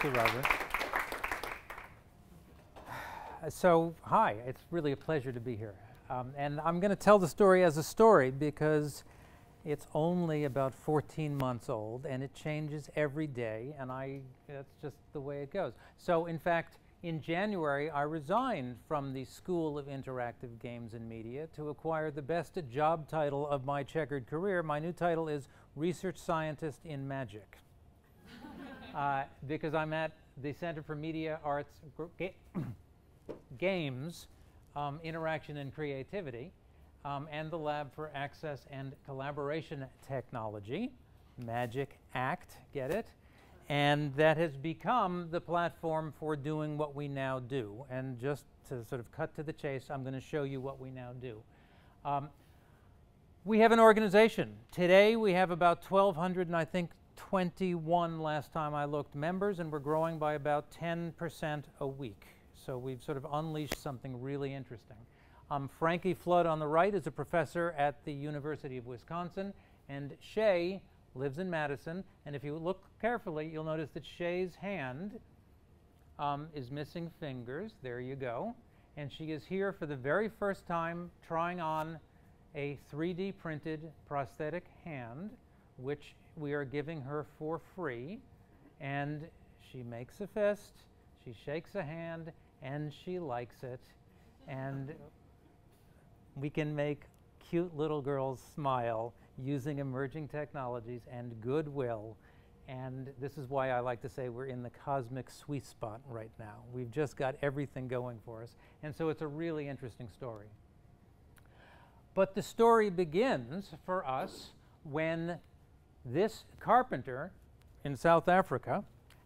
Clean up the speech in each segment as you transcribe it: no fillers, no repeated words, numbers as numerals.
you, Robert. So, hi, it's really a pleasure to be here. And I'm going to tell the story as a story because it's only about 14 months old and it changes every day, and that's just the way it goes. So, in fact, in January, I resigned from the School of Interactive Games and Media to acquire the best job title of my checkered career. My new title is Research Scientist in Magic. Because I'm at the Center for Media Arts Games, Interaction and Creativity, and the Lab for Access and Collaboration Technology, Magic ACT, get it? And that has become the platform for doing what we now do. And just to sort of cut to the chase, I'm going to show you what we now do. We have an organization. Today we have about 1,200 and I think 21 last time I looked members, and we're growing by about 10% a week. So we've sort of unleashed something really interesting. Frankie Flood on the right is a professor at the University of Wisconsin, and Shay lives in Madison. And if you look carefully, you'll notice that Shay's hand is missing fingers. There you go. And she is here for the very first time trying on a 3D printed prosthetic hand, which we are giving her for free. And she makes a fist, she shakes a hand, and she likes it. And we can make cute little girls smile using emerging technologies and goodwill. And this is why I like to say we're in the cosmic sweet spot right now. We've just got everything going for us. And so it's a really interesting story. But the story begins for us when this carpenter in South Africa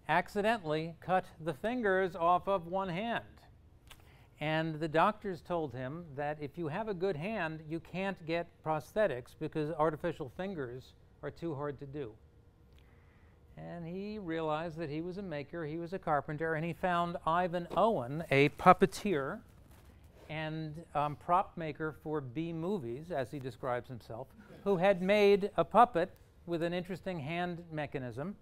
accidentally cut the fingers off of one hand. And the doctors told him that if you have a good hand, you can't get prosthetics because artificial fingers are too hard to do. And he realized that he was a maker, he was a carpenter, and he found Ivan Owen, a puppeteer and prop maker for B movies, as he describes himself, who had made a puppet with an interesting hand mechanism.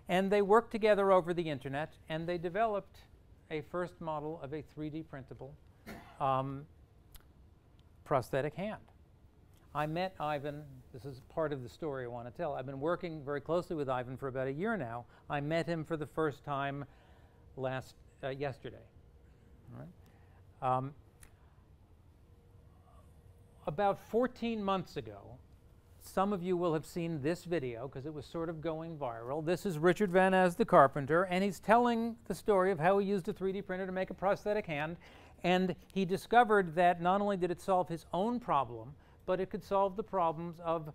And they worked together over the internet, and they developed a first model of a 3D printable prosthetic hand. I met Ivan. This is part of the story I want to tell. I've been working very closely with Ivan for about a year now. I met him for the first time yesterday. All right. About 14 months ago, some of you will have seen this video because it was sort of going viral. This is Richard Van Az, the carpenter, and he's telling the story of how he used a 3D printer to make a prosthetic hand. And he discovered that not only did it solve his own problem, but it could solve the problems of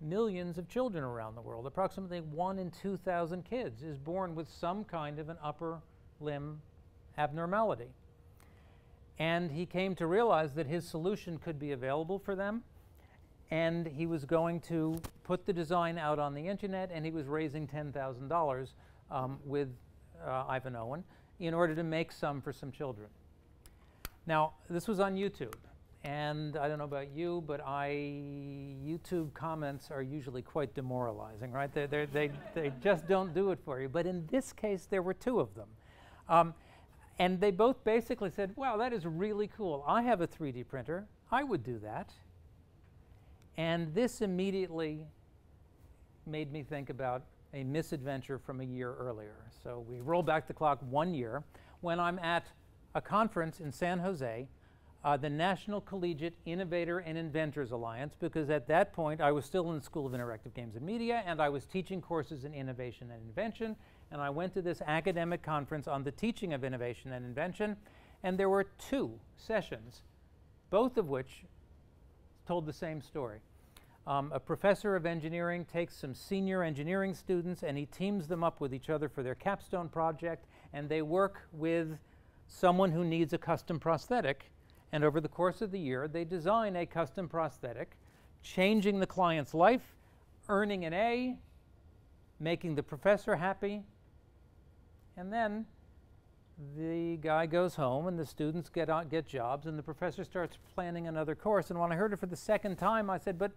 millions of children around the world. Approximately 1 in 2,000 kids is born with some kind of an upper limb abnormality. And he came to realize that his solution could be available for them. And he was going to put the design out on the internet, and he was raising $10,000 with Ivan Owen in order to make some for some children. Now, this was on YouTube, and I don't know about you, but YouTube comments are usually quite demoralizing, right? They just don't do it for you. But in this case, there were 2 of them. And they both basically said, wow, that is really cool. I have a 3D printer. I would do that. And this immediately made me think about a misadventure from a year earlier. So we roll back the clock 1 year when I'm at a conference in San Jose, the National Collegiate Innovator and Inventors Alliance, because at that point I was still in the School of Interactive Games and Media, and I was teaching courses in innovation and invention. And I went to this academic conference on the teaching of innovation and invention, and there were 2 sessions, both of which told the same story. A professor of engineering takes some senior engineering students and he teams them up with each other for their capstone project, and they work with someone who needs a custom prosthetic, and over the course of the year they design a custom prosthetic, changing the client's life, earning an A, making the professor happy, and then the guy goes home and the students get jobs, and the professor starts planning another course. And when I heard it for the second time, I said, but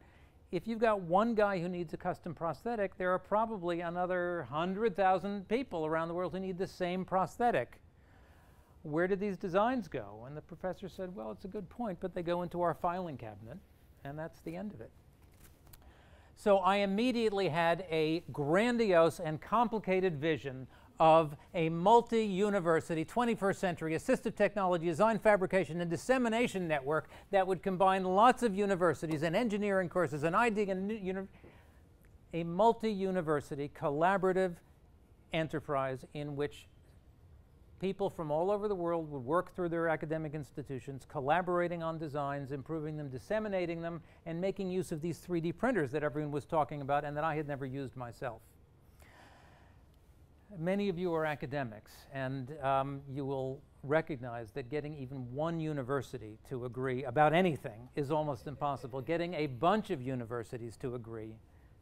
if you've got one guy who needs a custom prosthetic, there are probably another 100,000 people around the world who need the same prosthetic. Where did these designs go? And the professor said, well, it's a good point, but they go into our filing cabinet, and that's the end of it. So I immediately had a grandiose and complicated vision of a multi-university 21st century assistive technology design, fabrication, and dissemination network that would combine lots of universities and engineering courses and ID and a multi-university collaborative enterprise in which people from all over the world would work through their academic institutions, collaborating on designs, improving them, disseminating them, and making use of these 3D printers that everyone was talking about and that I had never used myself. Many of you are academics, and you will recognize that getting even one university to agree about anything is almost impossible. Getting a bunch of universities to agree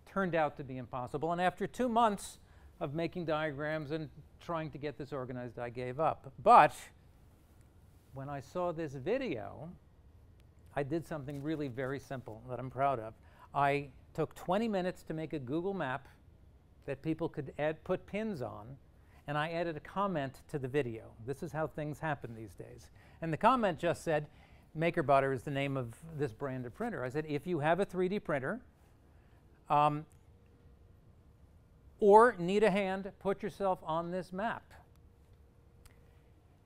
turned out to be impossible, and after 2 months of making diagrams and trying to get this organized, I gave up. But when I saw this video, I did something really very simple that I'm proud of. I took 20 minutes to make a Google map that people could put pins on, and I added a comment to the video. This is how things happen these days. And the comment just said, MakerButter is the name of this brand of printer. I said, if you have a 3D printer or need a hand, put yourself on this map.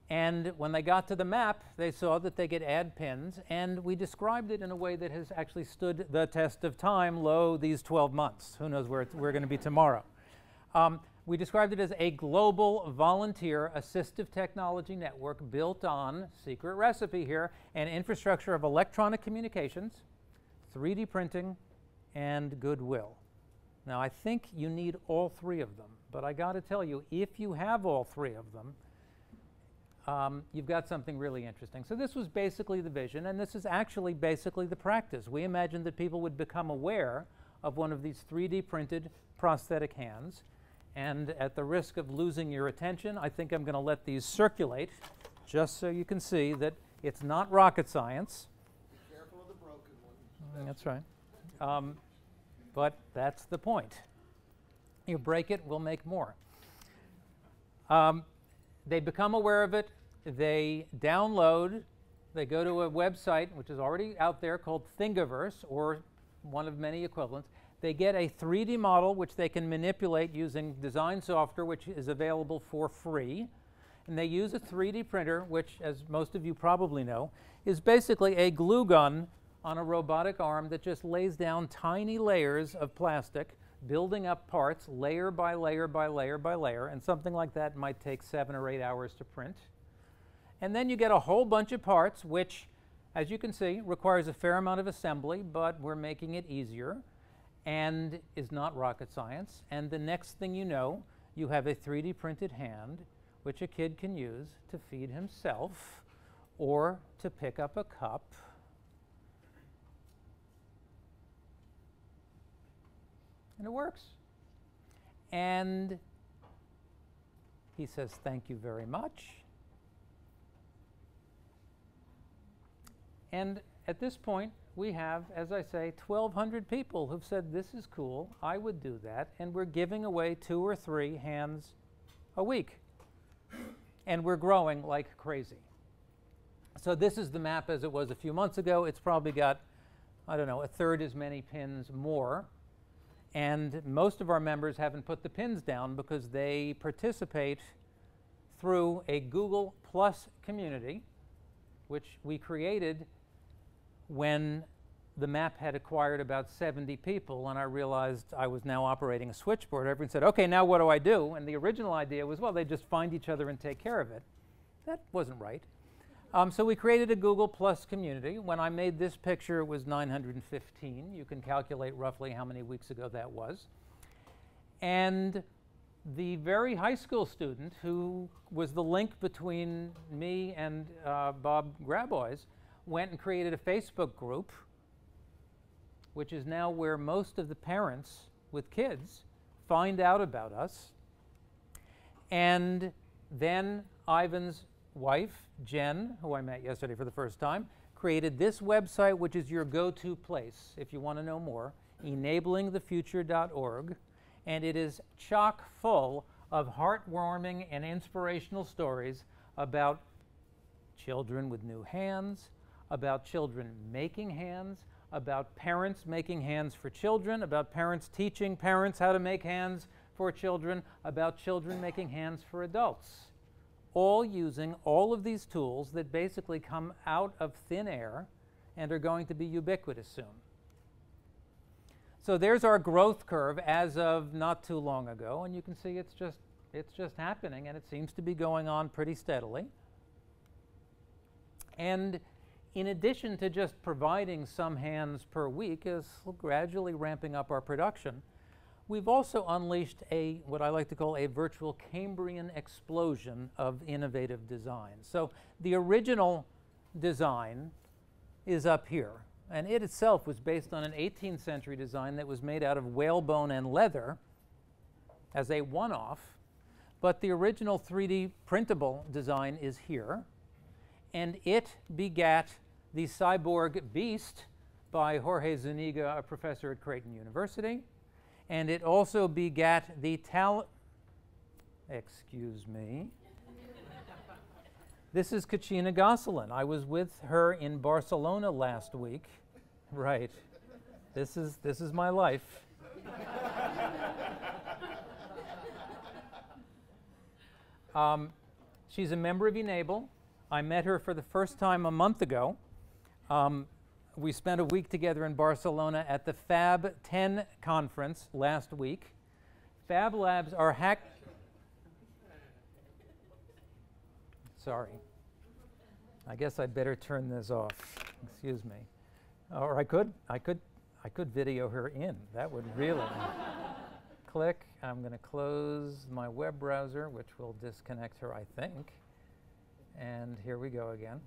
And when they got to the map, they saw that they could add pins, and we described it in a way that has actually stood the test of time, lo, these 12 months. Who knows where we're going to be tomorrow. We described it as a global volunteer assistive technology network built on, secret recipe here, an infrastructure of electronic communications, 3D printing, and goodwill. Now, I think you need all three of them, but I got to tell you, if you have all three of them, you've got something really interesting. So this was basically the vision, and this is actually basically the practice. We imagined that people would become aware of one of these 3D printed prosthetic hands, and at the risk of losing your attention, I think I'm going to let these circulate just so you can see that it's not rocket science. Be careful of the broken one. That's right. But that's the point. You break it, we'll make more. They become aware of it. They download. They go to a website, which is already out there, called Thingiverse, or one of many equivalents. They get a 3D model, which they can manipulate using design software, which is available for free. And they use a 3D printer, which, as most of you probably know, is basically a glue gun on a robotic arm that just lays down tiny layers of plastic, building up parts layer by layer by layer by layer, and something like that might take 7 or 8 hours to print. And then you get a whole bunch of parts, which, as you can see, requires a fair amount of assembly, but we're making it easier and is not rocket science. And the next thing you know, you have a 3D printed hand, which a kid can use to feed himself or to pick up a cup. And it works. And he says, thank you very much. And at this point, we have, as I say, 1,200 people who've said, this is cool, I would do that, and we're giving away 2 or 3 hands a week. And we're growing like crazy. So this is the map as it was a few months ago. It's probably got, I don't know, 1/3 as many pins more. And most of our members haven't put the pins down because they participate through a Google Plus community, which we created when the map had acquired about 70 people, and I realized I was now operating a switchboard. Everyone said, okay, now what do I do? And the original idea was, well, they just find each other and take care of it. That wasn't right. So we created a Google Plus community. When I made this picture, it was 915. You can calculate roughly how many weeks ago that was. And the very high school student who was the link between me and Bob Grabois went and created a Facebook group, which is now where most of the parents with kids find out about us. And then Ivan's wife, Jen, who I met yesterday for the first time, created this website, which is your go-to place if you want to know more. enablingthefuture.org, and it is chock full of heartwarming and inspirational stories about children with new hands, about children making hands, about parents making hands for children, about parents teaching parents how to make hands for children, about children making hands for adults, all using all of these tools that basically come out of thin air and are going to be ubiquitous soon. So there's our growth curve as of not too long ago, and you can see it's just happening, and it seems to be going on pretty steadily. And in addition to just providing some hands per week, as we're gradually ramping up our production, we've also unleashed what I like to call a virtual Cambrian explosion of innovative design. So the original design is up here, and it itself was based on an 18th century design that was made out of whalebone and leather as a one-off, but the original 3D printable design is here, and it begat the cyborg beast by Jorge Zuniga, a professor at Creighton University, and it also begat the excuse me. This is Kachina Gosselin. I was with her in Barcelona last week. Right. This is my life. She's a member of e-NABLE. I met her for the first time a month ago. We spent a week together in Barcelona at the Fab 10 conference last week. Fab Labs are Sorry. I guess I'd better turn this off. Excuse me. Or I could video her in. That would really click. I'm going to close my web browser, which will disconnect her, I think. And here we go again.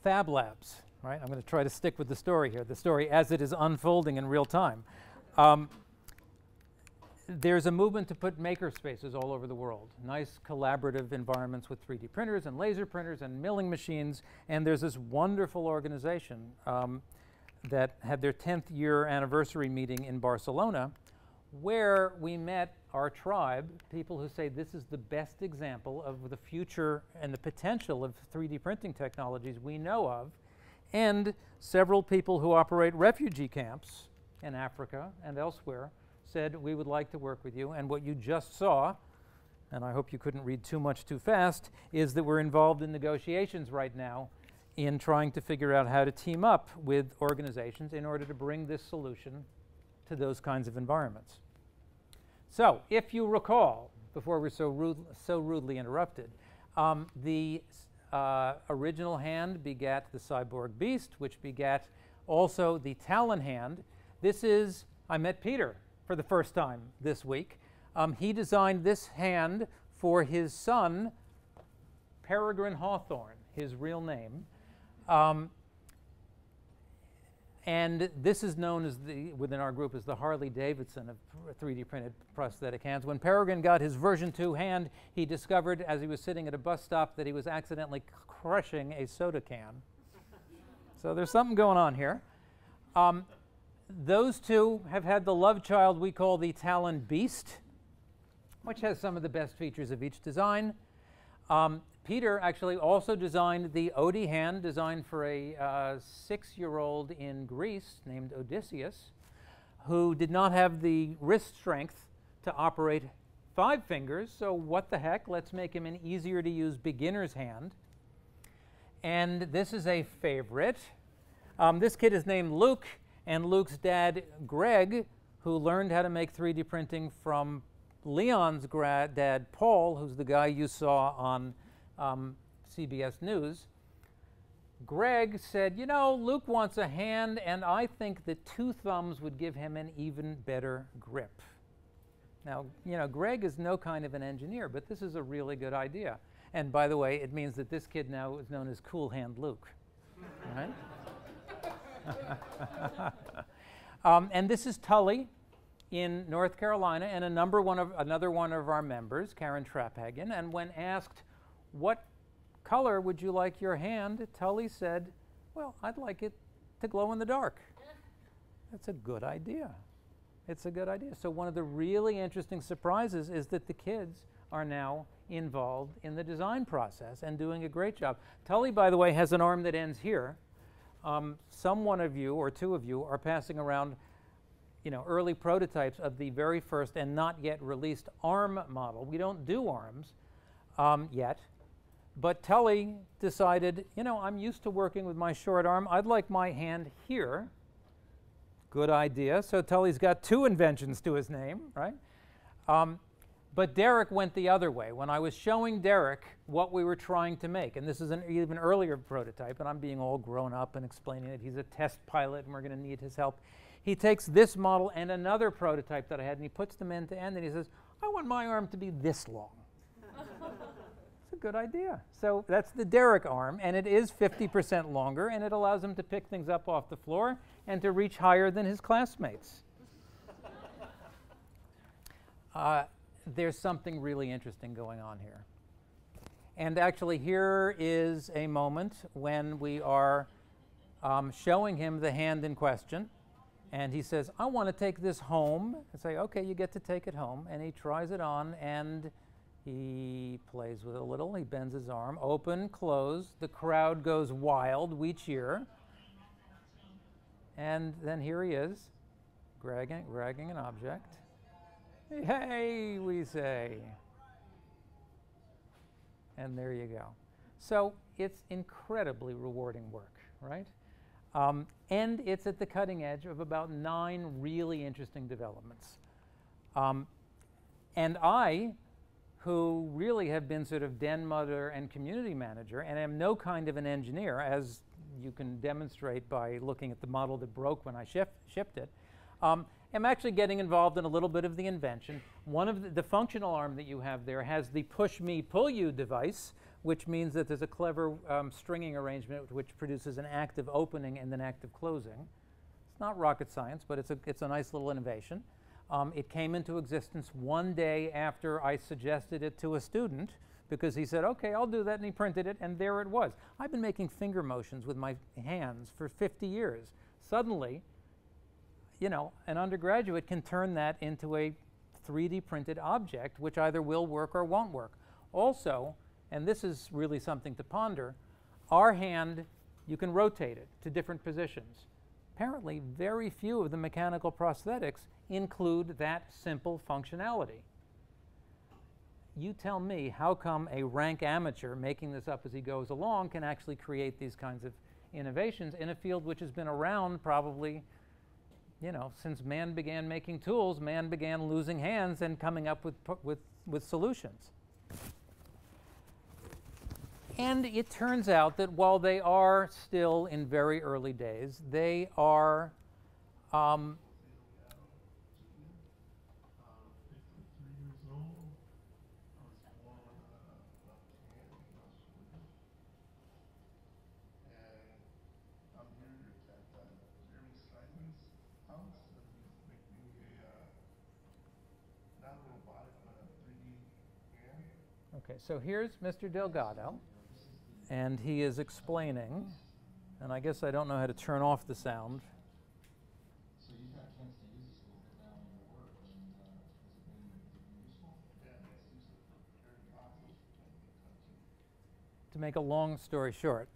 Fab Labs, right? I'm going to try to stick with the story here, the story as it is unfolding in real time. There's a movement to put maker spaces all over the world, nice collaborative environments with 3D printers and laser printers and milling machines, and there's this wonderful organization that had their 10th year anniversary meeting in Barcelona, where we met our tribe, people who say this is the best example of the future and the potential of 3D printing technologies we know of, and several people who operate refugee camps in Africa and elsewhere said, we would like to work with you. And what you just saw, and I hope you couldn't read too much too fast, is that we're involved in negotiations right now in trying to figure out how to team up with organizations in order to bring this solution to those kinds of environments. So, if you recall, before we're so rudely interrupted, the original hand begat the cyborg beast, which begat also the Talon Hand. This is, I met Peter for the first time this week. He designed this hand for his son, Peregrine Hawthorne, his real name. And this is known as within our group as the Harley Davidson of 3D printed prosthetic hands. When Peregrine got his version 2 hand, he discovered as he was sitting at a bus stop that he was accidentally crushing a soda can. So there's something going on here. Those two have had the love child we call the Talon Beast, which has some of the best features of each design. Peter actually also designed the Odie hand, designed for a 6-year-old in Greece named Odysseus, who did not have the wrist strength to operate 5 fingers, so what the heck, let's make him an easier to use beginner's hand. And this is a favorite. This kid is named Luke, and Luke's dad, Greg, who learned how to make 3D printing from Leon's dad, Paul, who's the guy you saw on CBS News. Greg said, you know, Luke wants a hand, and I think that 2 thumbs would give him an even better grip. Now, you know, Greg is no kind of an engineer, but this is a really good idea. And by the way, it means that this kid now is known as Cool Hand Luke. Right? And this is Tully in North Carolina, and another one of our members, Karen Traphagen. And when asked what color would you like your hand? Tully said, well, I'd like it to glow in the dark. That's a good idea. It's a good idea. So one of the really interesting surprises is that the kids are now involved in the design process and doing a great job. Tully, by the way, has an arm that ends here. Some one of you or two of you are passing around, you know, early prototypes of the very first and not yet released arm model. We don't do arms yet, but Tully decided, you know, I'm used to working with my short arm. I'd like my hand here. Good idea. So Tully's got two inventions to his name, right? But Derek went the other way. When I was showing Derek what we were trying to make, and this is an even earlier prototype, and I'm being all grown up and explaining that he's a test pilot and we're going to need his help, he takes this model and another prototype that I had, and he puts them end to end, and he says, I want my arm to be this long. It's a good idea. So that's the Derek arm, and it is 50% longer, and it allows him to pick things up off the floor and to reach higher than his classmates. There's something really interesting going on here. And actually, here is a moment when we are showing him the hand in question. And he says, I want to take this home. I say, OK, you get to take it home. And he tries it on, and he plays with it a little. He bends his arm. Open, close. The crowd goes wild. We cheer. And then here he is, dragging an object. Hey, we say. And there you go. So it's incredibly rewarding work, right? And it's at the cutting edge of about 9 really interesting developments. And I, who really have been sort of den mother and community manager, and am no kind of an engineer, as you can demonstrate by looking at the model that broke when I shipped it, am actually getting involved in a little bit of the invention. One of the functional arm that you have there has the push me, pull you device, which means that there's a clever stringing arrangement which produces an active opening and an active closing. It's not rocket science, but it's a nice little innovation. It came into existence one day after I suggested it to a student, because he said, OK, I'll do that, and he printed it, and there it was. I've been making finger motions with my hands for 50 years. Suddenly, you know, an undergraduate can turn that into a 3D printed object, which either will work or won't work. Also, and this is really something to ponder, our hand, you can rotate it to different positions. Apparently, very few of the mechanical prosthetics include that simple functionality. You tell me, how come a rank amateur making this up as he goes along can actually create these kinds of innovations in a field which has been around probably, you know, since man began making tools, man began losing hands and coming up with solutions. And it turns out that while they are still in very early days, they are Okay, so here's Mr. Delgado, and he is explaining, and I guess I don't know how to turn off the sound. So you've had a chance to use this a little bit now in your work, and has it been useful? Yeah, it's To make a long story short,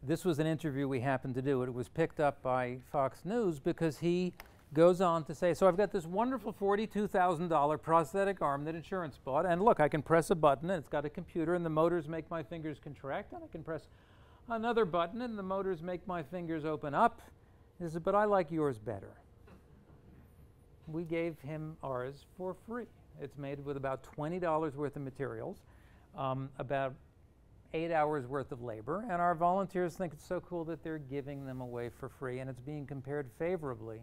this was an interview we happened to do. It was picked up by Fox News because he goes on to say, so I've got this wonderful $42,000 prosthetic arm that insurance bought, and look, I can press a button, and it's got a computer, and the motors make my fingers contract, and I can press another button, and the motors make my fingers open up. He said, but I like yours better. We gave him ours for free. It's made with about $20 worth of materials, about 8 hours worth of labor, and our volunteers think it's so cool that they're giving them away for free, and it's being compared favorably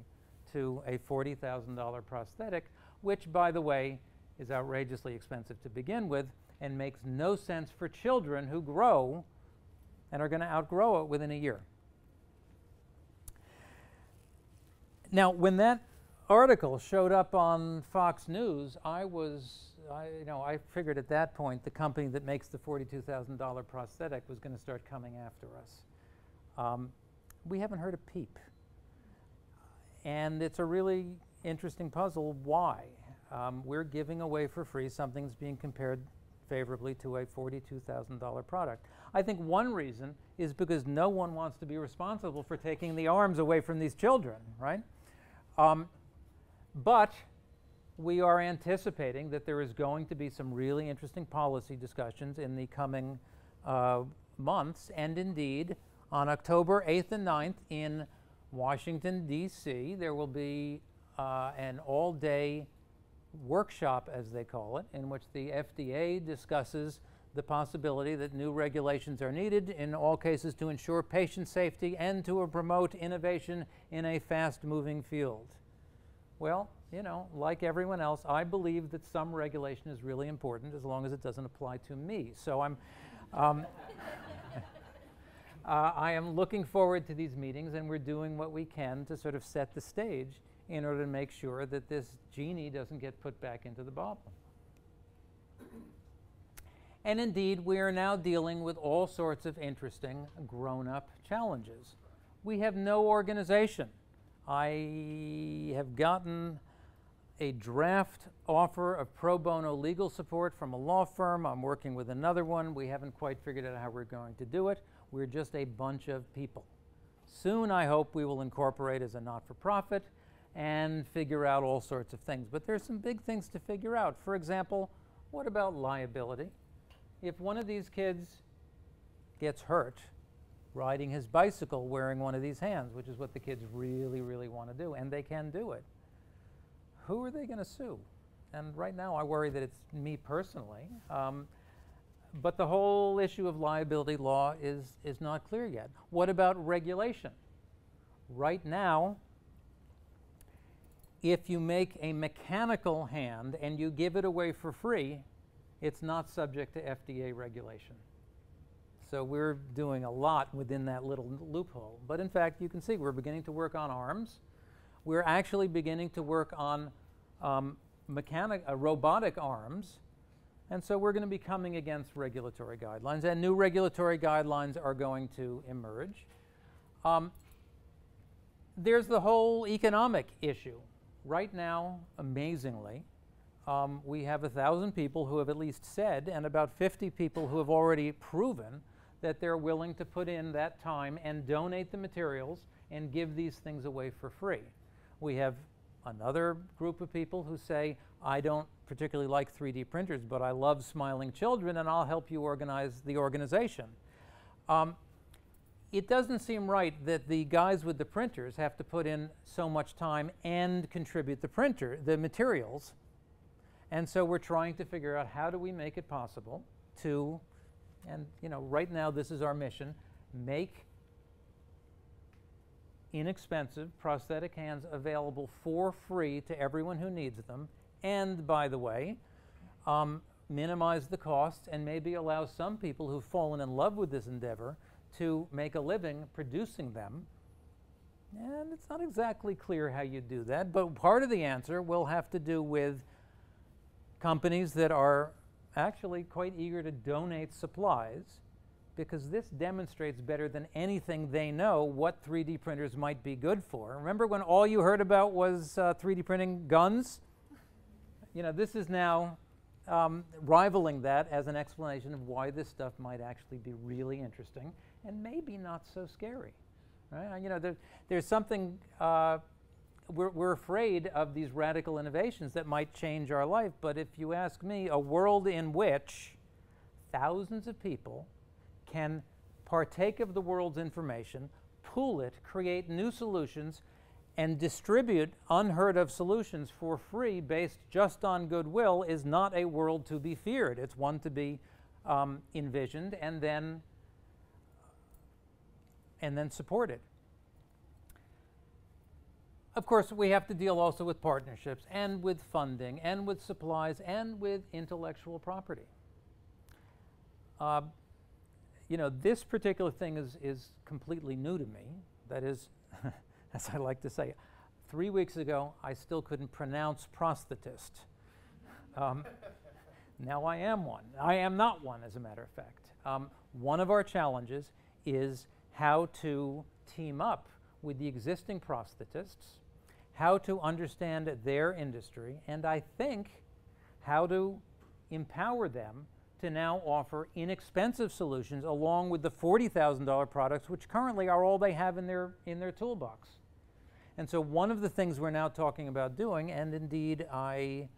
to a $40,000 prosthetic, which, by the way, is outrageously expensive to begin with and makes no sense for children who grow and are going to outgrow it within a year. Now, when that article showed up on Fox News, I figured at that point the company that makes the $42,000 prosthetic was going to start coming after us. We haven't heard a peep. And it's a really interesting puzzle. Why? We're giving away for free something that's being compared favorably to a $42,000 product. I think one reason is because no one wants to be responsible for taking the arms away from these children, right? But we are anticipating that there is going to be some really interesting policy discussions in the coming months, and indeed, on October 8th and 9th in Washington, D.C., there will be an all-day workshop, as they call it, in which the FDA discusses the possibility that new regulations are needed in all cases to ensure patient safety and to promote innovation in a fast-moving field. Well, you know, like everyone else, I believe that some regulation is really important as long as it doesn't apply to me. So I am looking forward to these meetings, and we're doing what we can to sort of set the stage in order to make sure that this genie doesn't get put back into the bottle. And indeed, we are now dealing with all sorts of interesting grown-up challenges. We have no organization. I have gotten a draft offer of pro bono legal support from a law firm. I'm working with another one. We haven't quite figured out how we're going to do it. We're just a bunch of people. Soon, I hope, we will incorporate as a not-for-profit and figure out all sorts of things. But there's some big things to figure out. For example, what about liability? If one of these kids gets hurt riding his bicycle wearing one of these hands, which is what the kids really, really want to do, and they can do it, who are they going to sue? And right now, I worry that it's me personally. But the whole issue of liability law is not clear yet. What about regulation? Right now, if you make a mechanical hand and you give it away for free, it's not subject to FDA regulation. So we're doing a lot within that little loophole. But in fact, you can see we're beginning to work on arms. We're actually beginning to work on robotic arms. And so we're going to be coming against regulatory guidelines, and new regulatory guidelines are going to emerge. There's the whole economic issue. Right now, amazingly, we have 1,000 people who have at least said, and about 50 people who have already proven that they're willing to put in that time and donate the materials and give these things away for free. We have another group of people who say, I don't particularly like 3D printers, but I love smiling children, and I'll help you organize the organization. It doesn't seem right that the guys with the printers have to put in so much time and contribute the materials. And so we're trying to figure out how do we make it possible to, and you know, right now this is our mission, make inexpensive prosthetic hands available for free to everyone who needs them, and by the way, minimize the costs and maybe allow some people who've fallen in love with this endeavor to make a living producing them. And it's not exactly clear how you do that, but part of the answer will have to do with companies that are actually quite eager to donate supplies, because this demonstrates better than anything they know what 3D printers might be good for. Remember when all you heard about was 3D printing guns? You know, this is now rivaling that as an explanation of why this stuff might actually be really interesting and maybe not so scary. Right? You know, there's something, we're afraid of these radical innovations that might change our life, but if you ask me, a world in which thousands of people can partake of the world's information, pool it, create new solutions, and distribute unheard of solutions for free based just on goodwill is not a world to be feared. It's one to be envisioned and then supported. Of course, we have to deal also with partnerships and with funding and with supplies and with intellectual property. You know, this particular thing is completely new to me. That is, as I like to say, 3 weeks ago, I still couldn't pronounce prosthetist. Now I am one. I am not one, as a matter of fact. One of our challenges is how to team up with the existing prosthetists, how to understand their industry, and I think how to empower them to now offer inexpensive solutions along with the $40,000 products, which currently are all they have in their toolbox. And so one of the things we're now talking about doing, and indeed I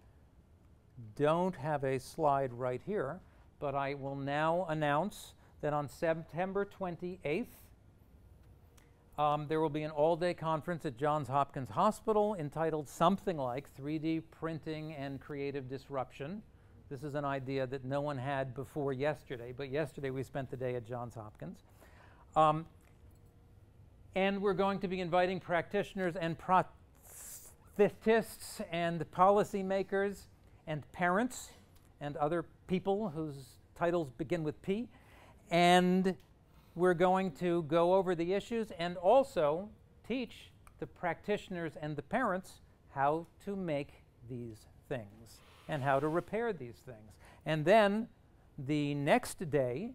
don't have a slide right here, but I will now announce that on September 28th, there will be an all-day conference at Johns Hopkins Hospital entitled something like 3D Printing and Creative Disruption. This is an idea that no one had before yesterday, but yesterday we spent the day at Johns Hopkins. And we're going to be inviting practitioners and prosthetists and policymakers and parents and other people whose titles begin with P. And we're going to go over the issues and also teach the practitioners and the parents how to make these things and how to repair these things. And then the next day,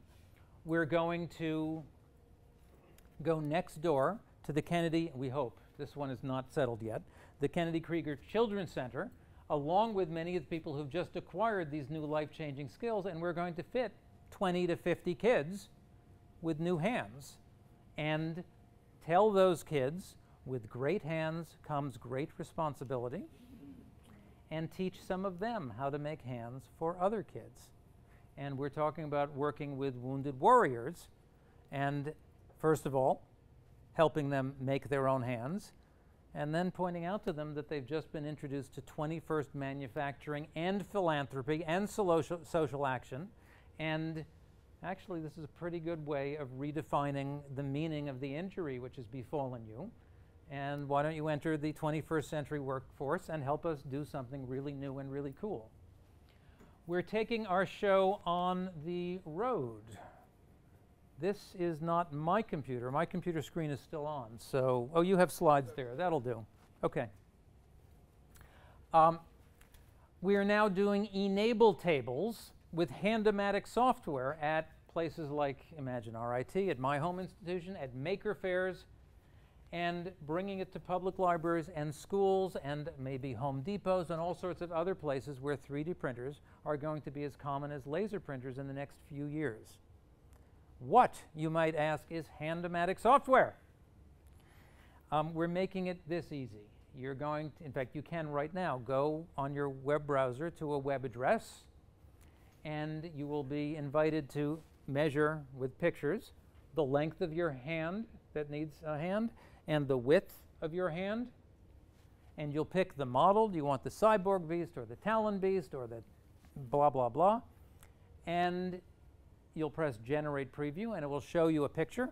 we're going to go next door to the Kennedy, we hope, this one is not settled yet, the Kennedy Krieger Children's Center, along with many of the people who've just acquired these new life-changing skills, and we're going to fit 20 to 50 kids with new hands and tell those kids with great hands comes great responsibility, and teach some of them how to make hands for other kids. And we're talking about working with wounded warriors and, first of all, helping them make their own hands, and then pointing out to them that they've just been introduced to 21st manufacturing and philanthropy and social action. And actually, this is a pretty good way of redefining the meaning of the injury which has befallen you. And why don't you enter the 21st century workforce and help us do something really new and really cool? We're taking our show on the road. This is not my computer. My computer screen is still on. So, oh, you have slides there. That'll do. Okay. We are now doing e-NABLE tables with Hand-O-Matic software at places like Imagine RIT, at my home institution, at maker fairs, and bringing it to public libraries and schools and maybe Home Depots and all sorts of other places where 3D printers are going to be as common as laser printers in the next few years. What, you might ask, is Hand-O-Matic software? We're making it this easy. You're going to, in fact, you can right now go on your web browser to a web address, and you will be invited to measure with pictures the length of your hand that needs a hand and the width of your hand. And you'll pick the model. Do you want the Cyborg Beast or the Talon Beast or the blah, blah, blah? And you'll press Generate Preview, and it will show you a picture.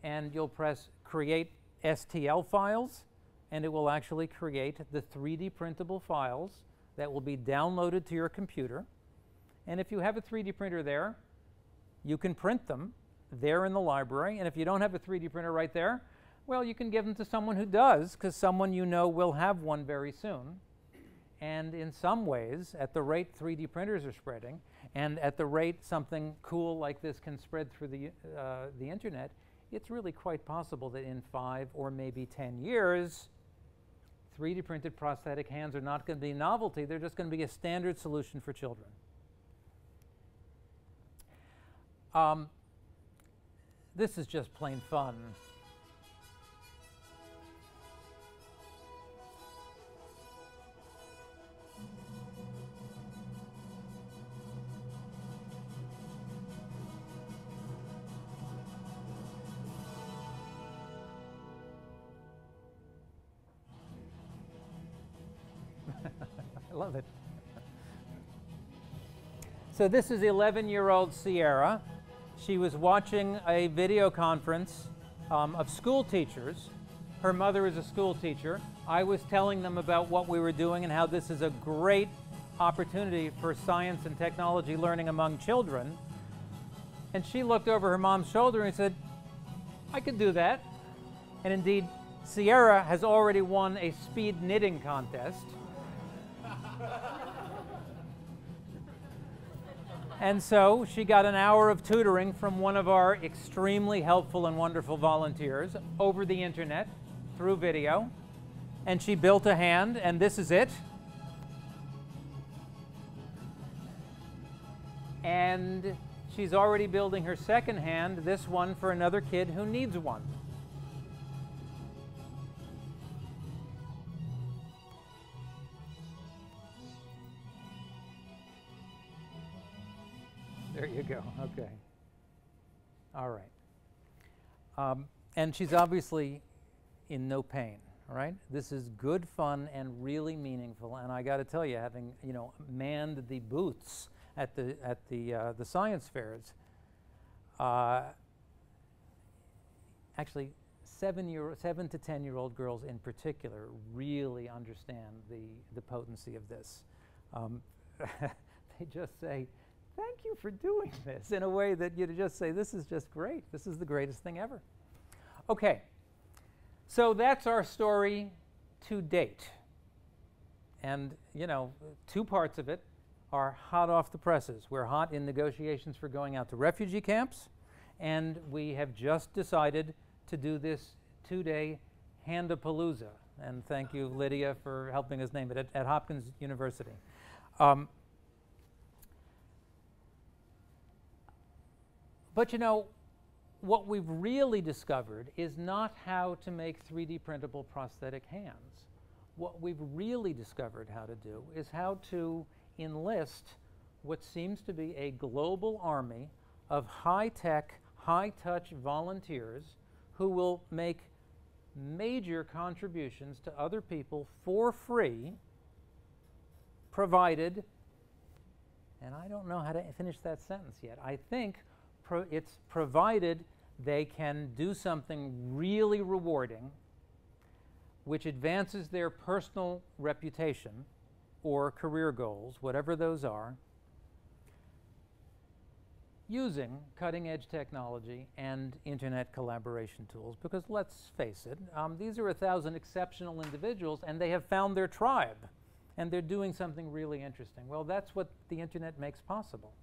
And you'll press Create STL files, and it will actually create the 3D printable files that will be downloaded to your computer. And if you have a 3D printer there, you can print them there in the library. And if you don't have a 3D printer right there, well, you can give them to someone who does, because someone you know will have one very soon. And in some ways, at the rate 3D printers are spreading, and at the rate something cool like this can spread through the internet, it's really quite possible that in 5 or maybe 10 years, 3D printed prosthetic hands are not going to be a novelty. They're just going to be a standard solution for children. This is just plain fun. I love it. So this is 11-year-old Sierra. She was watching a video conference of school teachers. Her mother is a school teacher. I was telling them about what we were doing and how this is a great opportunity for science and technology learning among children. And she looked over her mom's shoulder and said, I could do that. And indeed, Sierra has already won a speed knitting contest. And so she got an hour of tutoring from one of our extremely helpful and wonderful volunteers over the internet through video. And she built a hand, and this is it. And she's already building her second hand, this one for another kid who needs one. There you go. Okay. All right. And she's obviously in no pain. All right. This is good fun and really meaningful. And I got to tell you, having manned the booths at the science fairs, actually 7 to 10-year-old girls in particular really understand the potency of this. They just say, "Thank you for doing this," in a way that you just say, "This is just great. This is the greatest thing ever." Okay, so that's our story to date. And, 2 parts of it are hot off the presses. We're hot in negotiations for going out to refugee camps, and we have just decided to do this 2-day Handapalooza. And thank you, Lydia, for helping us name it at Hopkins University. But what we've really discovered is not how to make 3D printable prosthetic hands. What we've really discovered how to do is how to enlist what seems to be a global army of high-tech, high-touch volunteers who will make major contributions to other people for free, provided, and I don't know how to finish that sentence yet. I think it's provided they can do something really rewarding which advances their personal reputation or career goals, whatever those are, using cutting-edge technology and internet collaboration tools. Because let's face it, these are 1,000 exceptional individuals, and they have found their tribe, and they're doing something really interesting. Well, that's what the internet makes possible.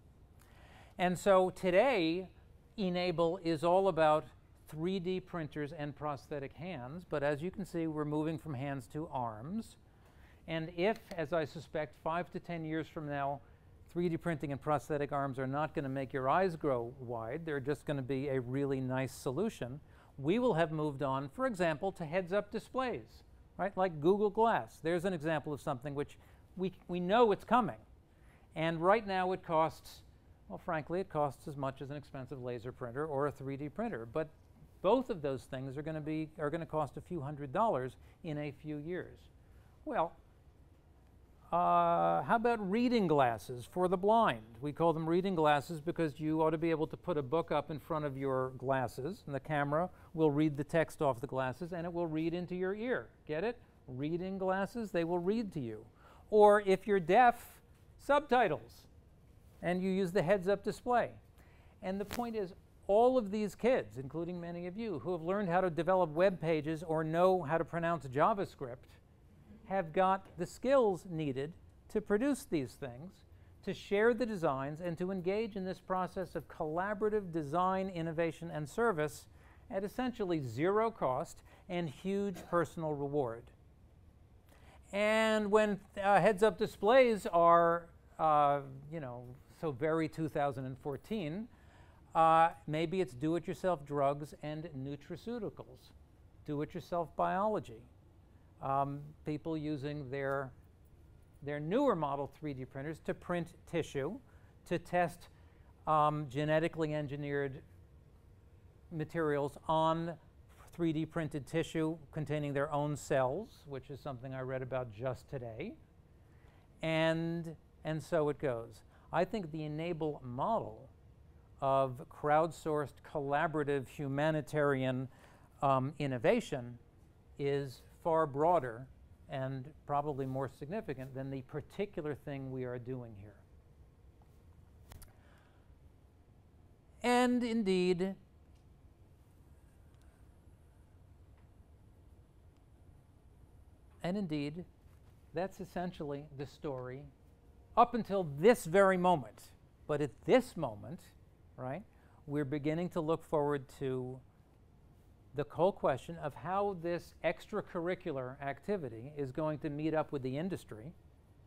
And so today, e-NABLE is all about 3D printers and prosthetic hands, but as you can see, we're moving from hands to arms. And if, as I suspect, 5 to 10 years from now, 3D printing and prosthetic arms are not going to make your eyes grow wide, they're just going to be a really nice solution, we will have moved on, for example, to heads-up displays, right? Like Google Glass. There's an example of something which we know it's coming. And right now it costs, well, frankly, it costs as much as an expensive laser printer or a 3D printer. But both of those things are going to cost a few $100s in a few years. Well, how about reading glasses for the blind? We call them reading glasses because you ought to be able to put a book up in front of your glasses, and the camera will read the text off the glasses, and it will read into your ear. Get it? Reading glasses, they will read to you. Or if you're deaf, subtitles, and you use the heads-up display. And the point is, all of these kids, including many of you, who have learned how to develop web pages or know how to pronounce JavaScript, have got the skills needed to produce these things, to share the designs, and to engage in this process of collaborative design, innovation, and service at essentially zero cost and huge personal reward. And when heads-up displays are, so very 2014, maybe it's do-it-yourself drugs and nutraceuticals, do-it-yourself biology. People using their newer model 3D printers to print tissue, to test genetically engineered materials on 3D printed tissue containing their own cells, which is something I read about just today. And so it goes. I think the e-NABLE model of crowdsourced, collaborative, humanitarian innovation is far broader and probably more significant than the particular thing we are doing here. And indeed, And indeed, that's essentially the story up until this very moment. But at this moment, right, we're beginning to look forward to the whole question of how this extracurricular activity is going to meet up with the industry.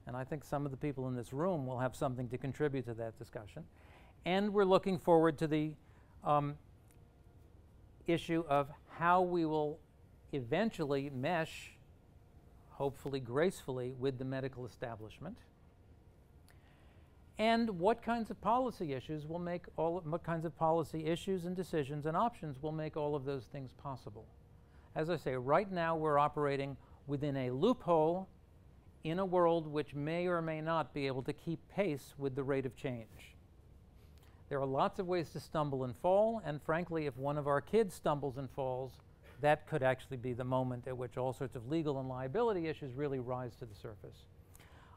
And I think some of the people in this room will have something to contribute to that discussion. And we're looking forward to the issue of how we will eventually mesh, hopefully gracefully, with the medical establishment. And what kinds of policy issues will make what kinds of policy issues and decisions and options will make all of those things possible. As I say, right now we're operating within a loophole in a world which may or may not be able to keep pace with the rate of change. There are lots of ways to stumble and fall, and frankly, if one of our kids stumbles and falls, that could actually be the moment at which all sorts of legal and liability issues really rise to the surface.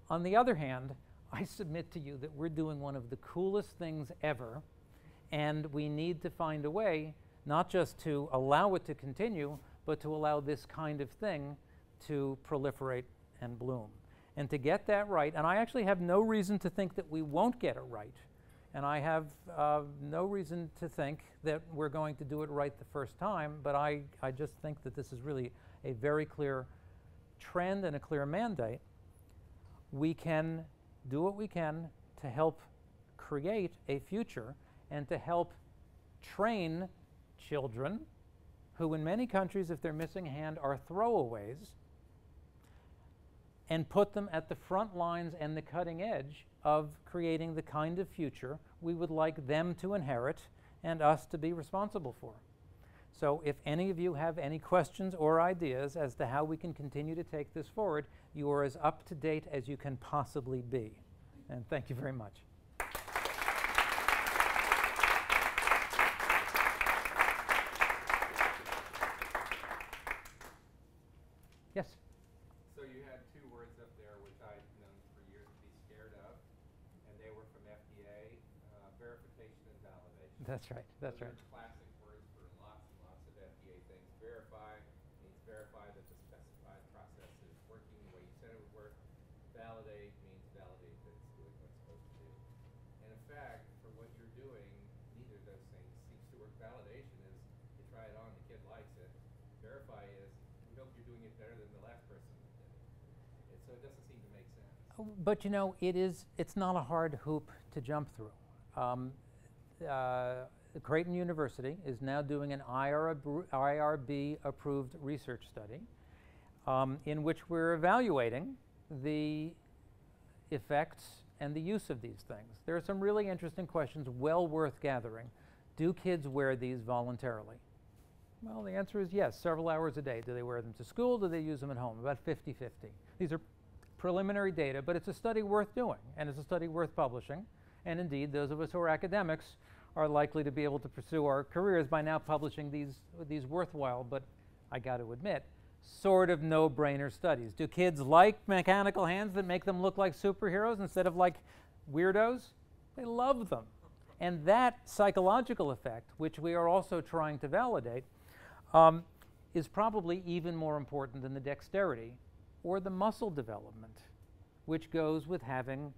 On the other hand, I submit to you that we're doing one of the coolest things ever, and we need to find a way not just to allow it to continue, but to allow this kind of thing to proliferate and bloom. And to get that right, and I actually have no reason to think that we won't get it right, and I have no reason to think that we're going to do it right the first time, but I just think that this is really a very clear trend and a clear mandate. We can do what we can to help create a future and to help train children who in many countries, if they're missing a hand, are throwaways, and put them at the front lines and the cutting edge of creating the kind of future we would like them to inherit and us to be responsible for. So if any of you have any questions or ideas as to how we can continue to take this forward, you are as up to date as you can possibly be. And thank you very much. Yes? So you had two words up there which I've known for years to be scared of, and they were from FDA, verification and validation. That's right, that's right. Those are classic words for lots and lots of FDA things. Verify means verify that the specified process is working the way you said it would work. Validate means validate that it's doing what it's supposed to do. And in fact, for what you're doing, neither of those things seems to work. Validation is you try it on, the kid likes it. Verify is we hope you're doing it better than the last person that did it. And so it doesn't seem to make sense. But you know, it's not a hard hoop to jump through. Creighton University is now doing an IRB-approved research study in which we're evaluating the effects and the use of these things. There are some really interesting questions well worth gathering. Do kids wear these voluntarily? Well, the answer is yes, several hours a day. Do they wear them to school? Do they use them at home? About 50-50. These are preliminary data, but it's a study worth doing, and it's a study worth publishing. And indeed, those of us who are academics are likely to be able to pursue our careers by now publishing these worthwhile, but I got to admit, sort of no-brainer studies. Do kids like mechanical hands that make them look like superheroes instead of like weirdos? They love them. And that psychological effect, which we are also trying to validate, is probably even more important than the dexterity or the muscle development, which goes with having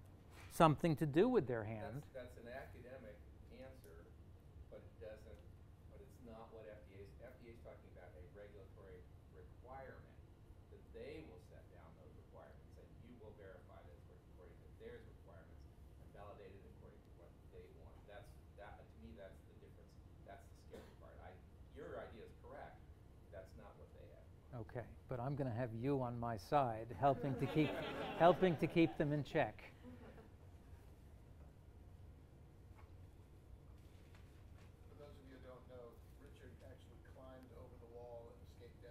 something to do with their hand. That's an academic answer, but it's not what FDA is talking about, a regulatory requirement that they will set down those requirements, and you will verify this according to their requirements and validate it according to what they want. To me, that's the difference. That's the scary part. Your idea is correct. That's not what they have. Okay, but I'm going to have you on my side, helping to keep them in check. For those of you who don't know, Richard actually climbed over the wall and escaped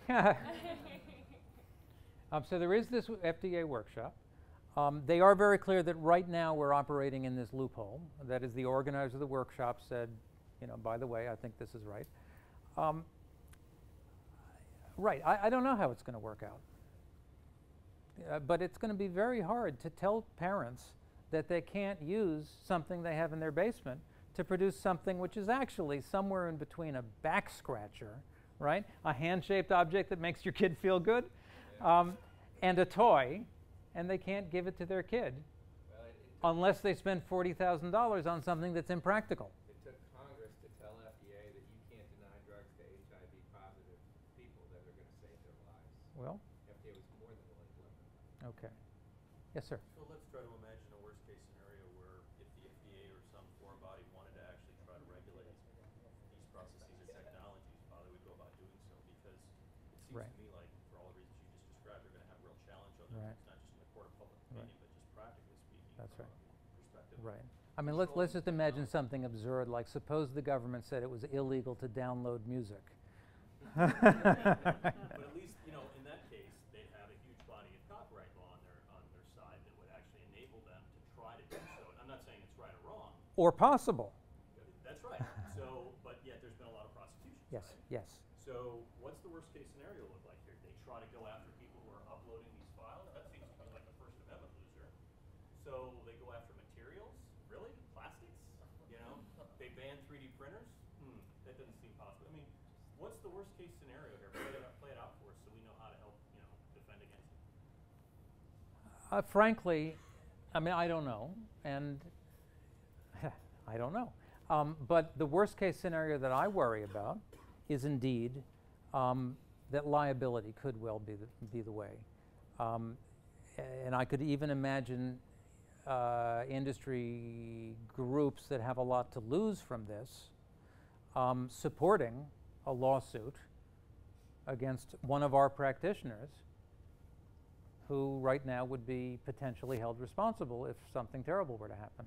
FDA. So there is this FDA workshop. They are very clear that right now we're operating in this loophole. That is, the organizer of the workshop said, you know, by the way, I think this is right. Right, I don't know how it's going to work out. But it's going to be very hard to tell parents that they can't use something they have in their basement to produce something which is actually somewhere in between a back scratcher, right? A hand-shaped object that makes your kid feel good, and a toy, and they can't give it to their kid Well, it took, unless they spend $40,000 on something that's impractical. it took Congress to tell FDA that you can't deny drugs to HIV positive people that are going to save their lives. Well, FDA was more than willing to let them know. okay. Yes, sir. So let's try to imagine a worst case scenario where if the FDA or some foreign body wanted to actually try to regulate these processes or technologies, how they would go about doing so, because it seems Right. to me like for all the reasons you just described, they're going to have a real challenge on their Right. hands, not just in the court of public Right. opinion, but just practically speaking That's from right. a perspective. Right. I mean, let's just imagine something absurd, like suppose the government said it was illegal to download music. But at least, you know, in that case, they'd have a huge body of copyright law on their side that would actually enable them to try to do so. And I'm not saying it's right or wrong. Or possible. That's right. So, but yet there's been a lot of prosecutions. Yes, right? yes. So, what's the worst case scenario look like here? They try to go after people who are uploading these files? That seems to be like a First Amendment loser. So, they go after materials? Really? Plastics? You know? They ban 3D printers? That doesn't seem possible. I mean, what's the worst case scenario here? Play it out for us so we know how to help, you know, defend against it. Frankly, I mean, I don't know, and I don't know. But the worst case scenario that I worry about is indeed that liability could well be the way. And I could even imagine industry groups that have a lot to lose from this supporting a lawsuit against one of our practitioners who right now would be potentially held responsible if something terrible were to happen.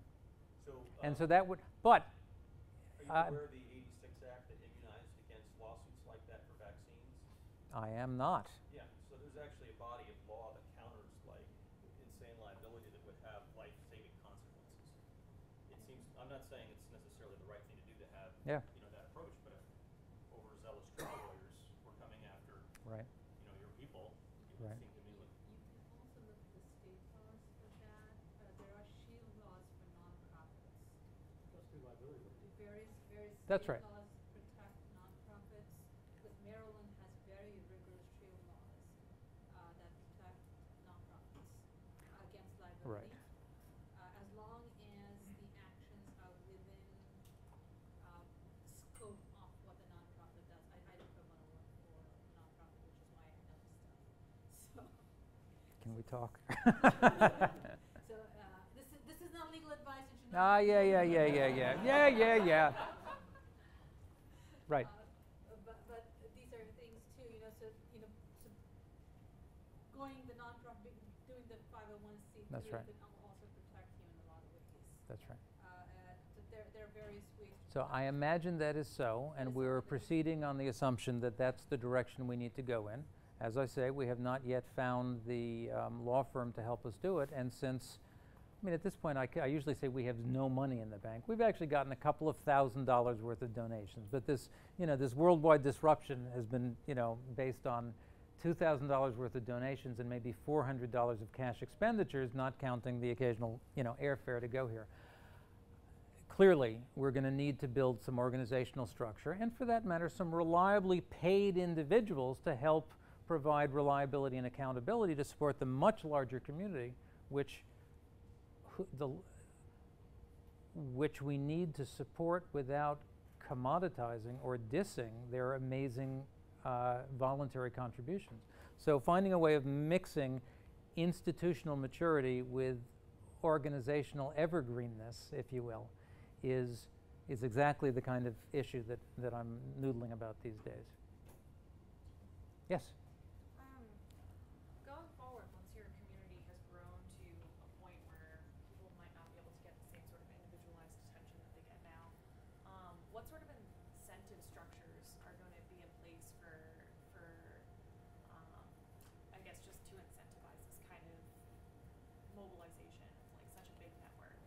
So, And so that would, but are you aware of the 86 Act that immunized against lawsuits like that for vaccines? I am not. Yeah, so there's actually a body of law that counters like insane liability that would have life-saving consequences. It seems, I'm not saying it's necessarily the right thing to do to have, Yeah. you know, that approach, but if overzealous trial lawyers were coming after, Right. you know, your people, it would Right. seem to me like, You can also look at the state laws for that. There are shield laws for nonprofits. Various That's state right. laws protect nonprofits, because Maryland has very rigorous shield laws that protect nonprofits against liability. Right. As long as the actions are within scope of what the nonprofit does. I don't want to work for a nonprofit, which is why I know this stuff. So. Can we talk? So this is not legal advice. It should Ah, not be yeah. Right. But these are things too, so going the nonprofit, doing the 501c3 That's right. can also protect you in a lot of ways. That's right. There are various ways. So I imagine that is so, and we're proceeding on the assumption that that's the direction we need to go in. As I say, we have not yet found the law firm to help us do it, and since, I mean, at this point, I usually say we have no money in the bank. We've actually gotten a couple of $1,000s worth of donations, but this, this worldwide disruption has been, based on $2,000 worth of donations and maybe $400 of cash expenditures, not counting the occasional, airfare to go here. Clearly, we're going to need to build some organizational structure, and for that matter, some reliably paid individuals to help provide reliability and accountability to support the much larger community, which we need to support without commoditizing or dissing their amazing voluntary contributions. So finding a way of mixing institutional maturity with organizational evergreenness, if you will, is exactly the kind of issue that I'm noodling about these days. Yes? Going forward, once your community has grown to a point where people might not be able to get the same sort of individualized attention that they get now, what sort of incentive structures are going to be in place for I guess just to incentivize this kind of mobilization of like such a big network?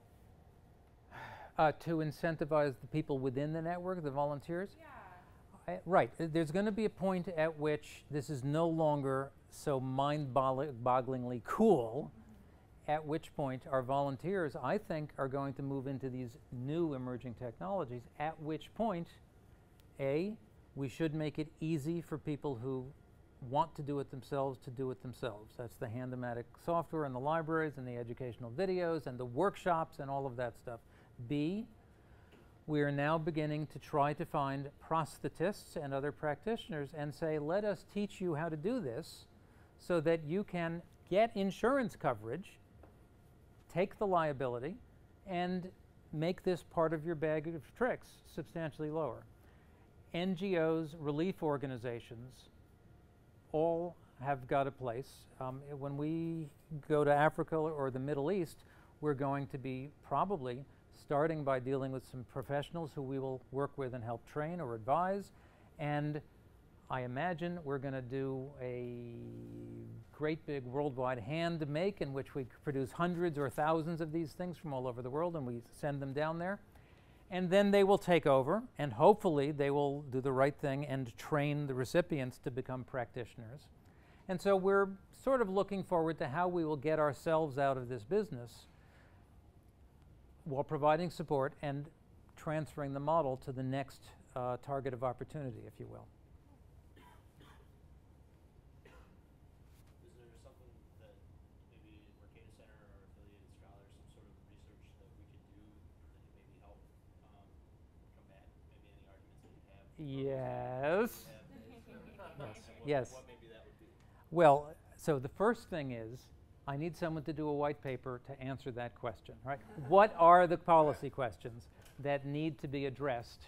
To incentivize the people within the network, the volunteers? Yeah. Right. There's going to be a point at which this is no longer so mind-bogglingly cool, at which point our volunteers, I think, are going to move into these new emerging technologies, at which point, A, we should make it easy for people who want to do it themselves to do it themselves. That's the Hand-O-Matic software and the libraries and the educational videos and the workshops and all of that stuff. B, we are now beginning to try to find prosthetists and other practitioners and say, let us teach you how to do this so that you can get insurance coverage, take the liability, and make this part of your bag of tricks substantially lower. NGOs, relief organizations, all have got a place. When we go to Africa or the Middle East, we're going to be probably starting by dealing with some professionals who we will work with and help train or advise. And I imagine we're going to do a great big worldwide hand make in which we produce hundreds or thousands of these things from all over the world, and we send them down there. And then they will take over, and hopefully they will do the right thing and train the recipients to become practitioners. And so we're sort of looking forward to how we will get ourselves out of this business while providing support and transferring the model to the next target of opportunity, if you will. Is there something that maybe Mercatus Center or affiliated scholars, some sort of research that we could do that could maybe help combat maybe any arguments that you have? Yes. Yes. Yes. What maybe that would be? Well, so the first thing is, I need someone to do a white paper to answer that question, right? What are the policy questions that need to be addressed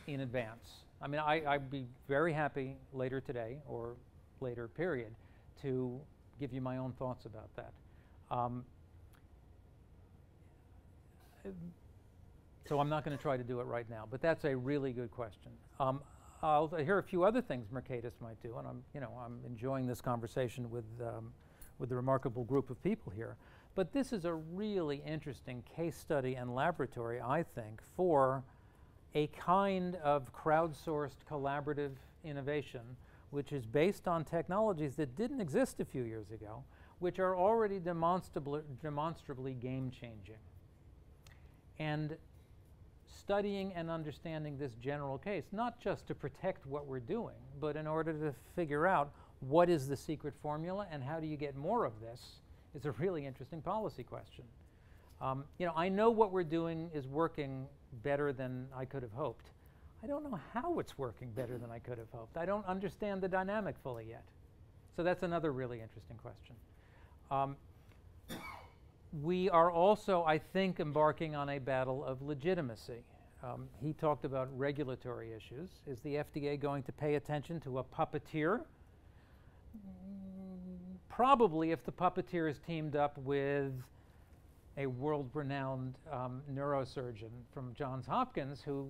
in advance? I mean, I'd be very happy later today or later period to give you my own thoughts about that. So I'm not going to try to do it right now, but that's a really good question. I'll hear a few other things Mercatus might do, and I'm enjoying this conversation with the remarkable group of people here. But this is a really interesting case study and laboratory, I think, for a kind of crowdsourced collaborative innovation which is based on technologies that didn't exist a few years ago, which are already demonstrably game-changing. And studying and understanding this general case, not just to protect what we're doing, but in order to figure out what is the secret formula and how do you get more of this, is a really interesting policy question. I know what we're doing is working better than I could have hoped. I don't know how it's working better than I could have hoped. I don't understand the dynamic fully yet. So that's another really interesting question. We are also, I think, embarking on a battle of legitimacy. He talked about regulatory issues. Is the FDA going to pay attention to a puppeteer? Probably, if the puppeteer is teamed up with a world-renowned neurosurgeon from Johns Hopkins who,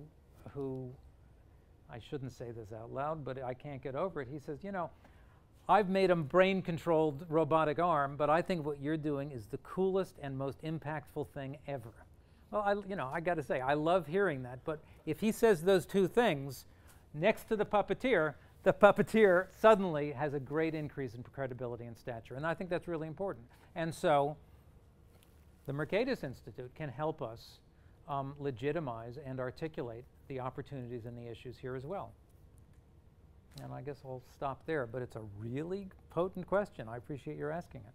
I shouldn't say this out loud, but I can't get over it. He says, I've made a brain-controlled robotic arm, but I think what you're doing is the coolest and most impactful thing ever. Well, I got to say, I love hearing that, but if he says those two things next to the puppeteer suddenly has a great increase in credibility and stature, and I think that's really important. And so the Mercatus Institute can help us legitimize and articulate the opportunities and the issues here as well. And I guess I'll stop there, but it's a really potent question. I appreciate your asking it.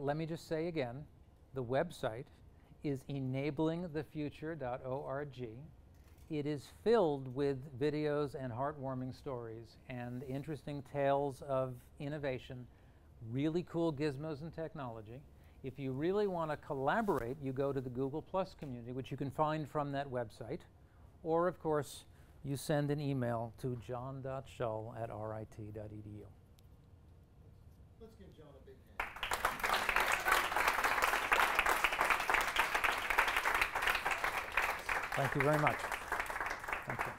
Let me just say again, the website is enablingthefuture.org. It is filled with videos and heartwarming stories and interesting tales of innovation, really cool gizmos and technology. If you really want to collaborate, you go to the Google Plus community, which you can find from that website. Or, of course, you send an email to john.schull@rit.edu. Let's give John a big hand. Thank you very much. Thank you.